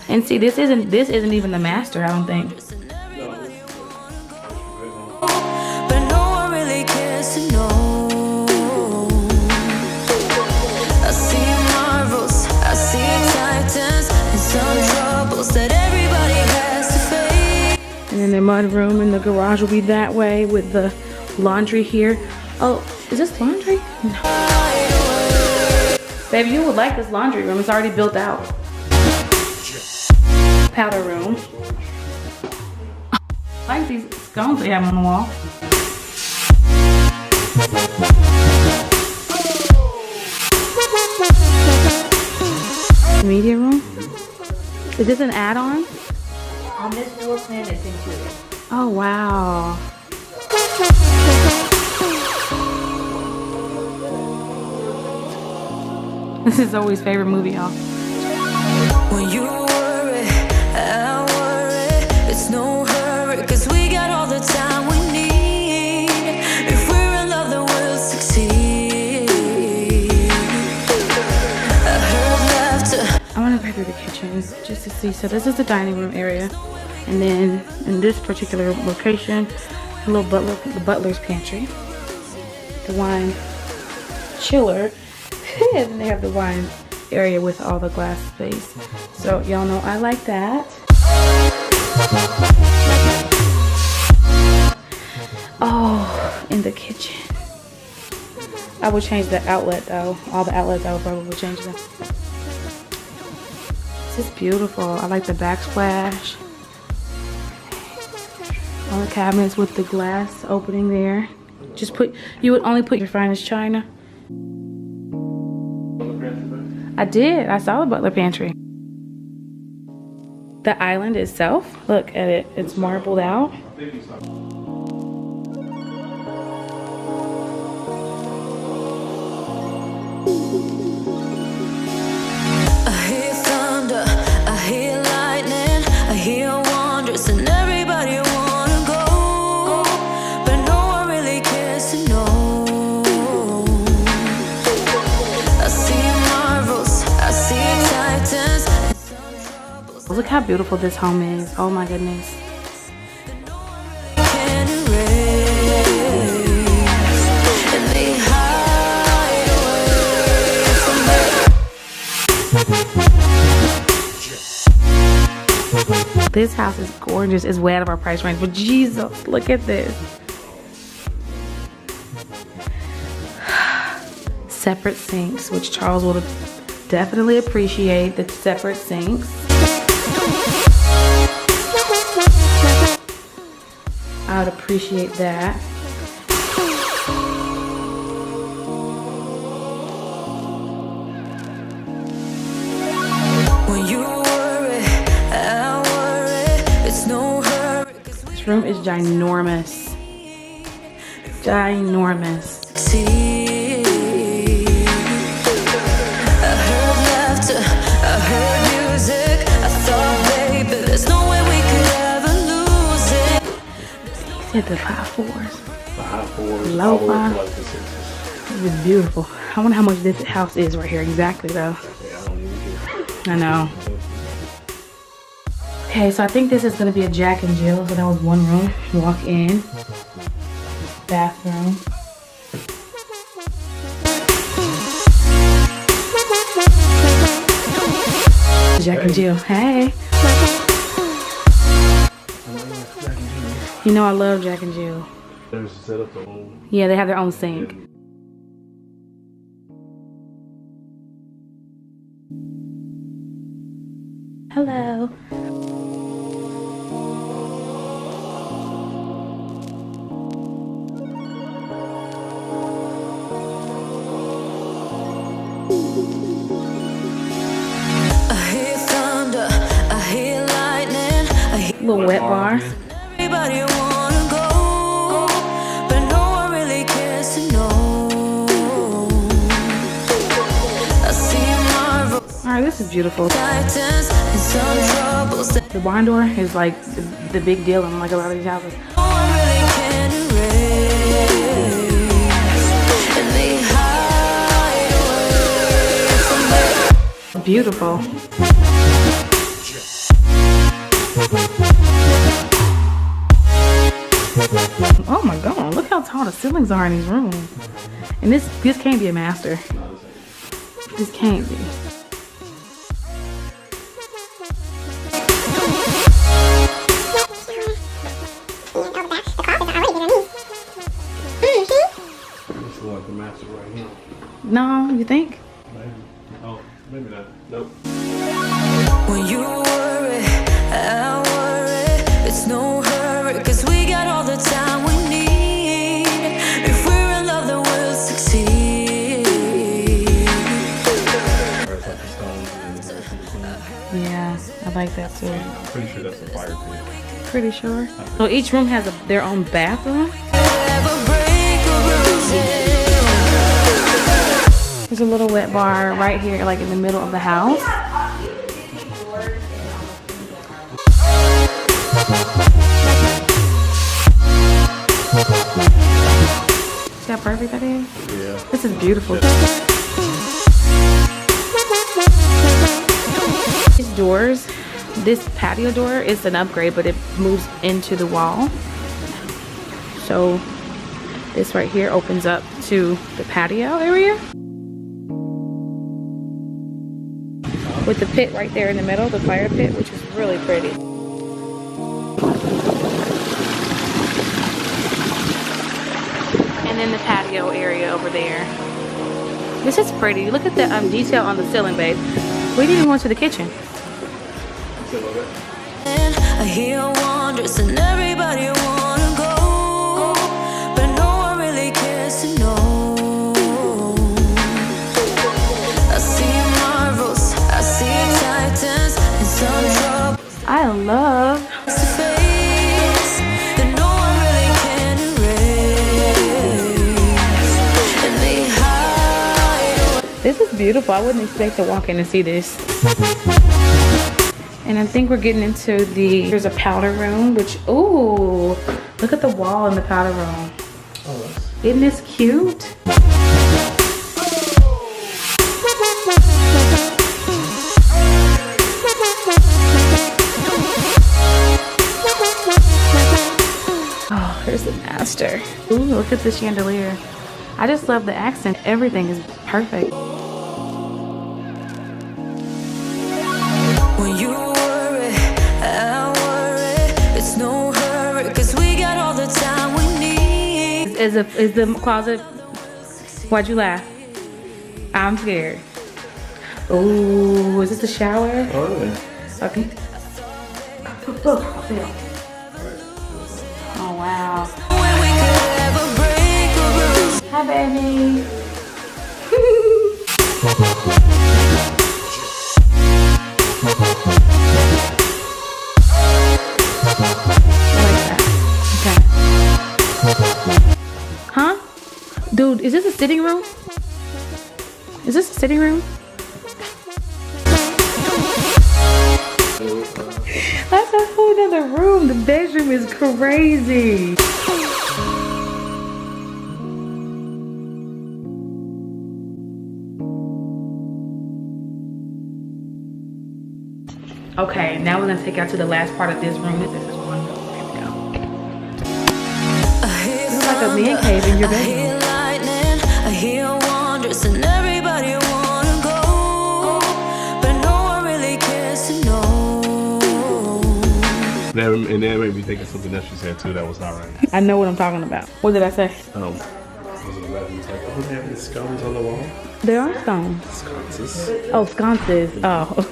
And see, this isn't even the master, I don't think. But no one really cares to know. I see marvels, I see titans, and some troubles that everybody has to face. And then the mud room in the garage will be that way with the laundry here. Oh, is this laundry? No. Baby, you would like this laundry room. It's already built out. Powder room. I like these scones they have on the wall. Media room. Is this an add-on? On this floor plan, it's included. Oh, wow. This is Zoe's favorite movie, y'all. When you worry, I worry. It's no hurry, 'cause we got all the time we need. If we're in love, then we'll succeed. I heard laughter. I want to go through the kitchen just to see. So this is the dining room area. And then in this particular location, a little the butler's pantry. The wine chiller. And then they have the wine area with all the glass space. So y'all know I like that. Oh, in the kitchen. I would change the outlet though. All the outlets, I would probably change them. This is beautiful. I like the backsplash. All the cabinets with the glass opening there. You would only put your finest china. I did. I saw the butler pantry. The island itself, look at it. It's marbled out. I hear thunder, I hear lightning, I hear wonders, and everybody wanna go, but no one really cares to know. I see marvels, I see titans, and some troubles Look how beautiful this home is. Oh my goodness. can't erase, and they hide away from me. This house is gorgeous. It's way out of our price range, but Jesus, look at this. Separate sinks, which Charles will definitely appreciate the separate sinks. I would appreciate that. When you worry, I worry. It's no hurry. This room is ginormous. Ginormous. See, I heard laughter, I heard music. I thought, baby, there's no way we could ever lose it. He said the 5 fours. The high fours, Low all the way five. to like the sixes. It was beautiful. I wonder how much this house is right here exactly though. Yeah, I don't even care. I know. Okay, so I think this is gonna be a Jack and Jill. So that was one room. Walk in. Bathroom. Jack and Jill. Hey. You know I love Jack and Jill. There's a setup their own. Yeah, they have their own sink. Hello. I hear thunder, I hear lightning, I hear Little wet bar. everybody wanna go, but no one really cares to know. I see marvels, All right, this is beautiful. titans, and some troubles that The barn door is like the big deal in like a lot of these houses. no one really can erase, and they hide away from me. Beautiful. ceilings are in these rooms. And this can't be a master. This can't be. This is like the master right here. No, you think? Maybe. Oh, maybe not. Nope. When you worry, I worry. It's no hurry, 'cause we got all the time we need. If we're in love, then we'll succeed. Or it's like the stones and the stones. Yeah, I like that too. I'm pretty sure that's a fire pit. Pretty sure. So each room has their own bathroom. Never break a rose. There's a little wet bar right here, like in the middle of the house. See how perfect that is? Yeah. This is beautiful. These doors, this patio door is an upgrade, but it moves into the wall. So this right here opens up to the patio area. With the pit right there in the middle, the fire pit, which is really pretty. And then the patio area over there. This is pretty. Look at the detail on the ceiling, babe. We didn't even go to the kitchen. I hear wonders and everybody wanna go, but no one really cares to know. I see marvels, I see titans, and some trouble I love. to face that no one really can erase, and they hide. This is beautiful. I wouldn't expect to walk in and see this. And I think we're getting into there's a powder room, which, ooh, look at the wall in the powder room. Oh, Isn't this cute? Oh, here's the master. Ooh, look at the chandelier. I just love the accent. Everything is perfect. When you worry, I worry. It's no hurry, 'cause we got all the time we need. Is the closet? Why'd you laugh? I'm scared. Ooh, is this a shower? Oh, really? Okay. Oh wow. When we could ever break a rose. Hi, baby. Huh? Dude, is this a sitting room? Is this a sitting room? That's a whole nother room. The bedroom is crazy. Okay, now we're gonna take out to the last part of this room. This is one. Here we go. This is like a man cave in your I bedroom. hear lightning, I hear wonders, and everybody wanna go, but no one really cares to know. And that made me think of something else you said too that was not right. I know what I'm talking about. What did I say? Was it like, oh, they have these scones on the wall? There are stones. Sconces. Oh, sconces. Oh.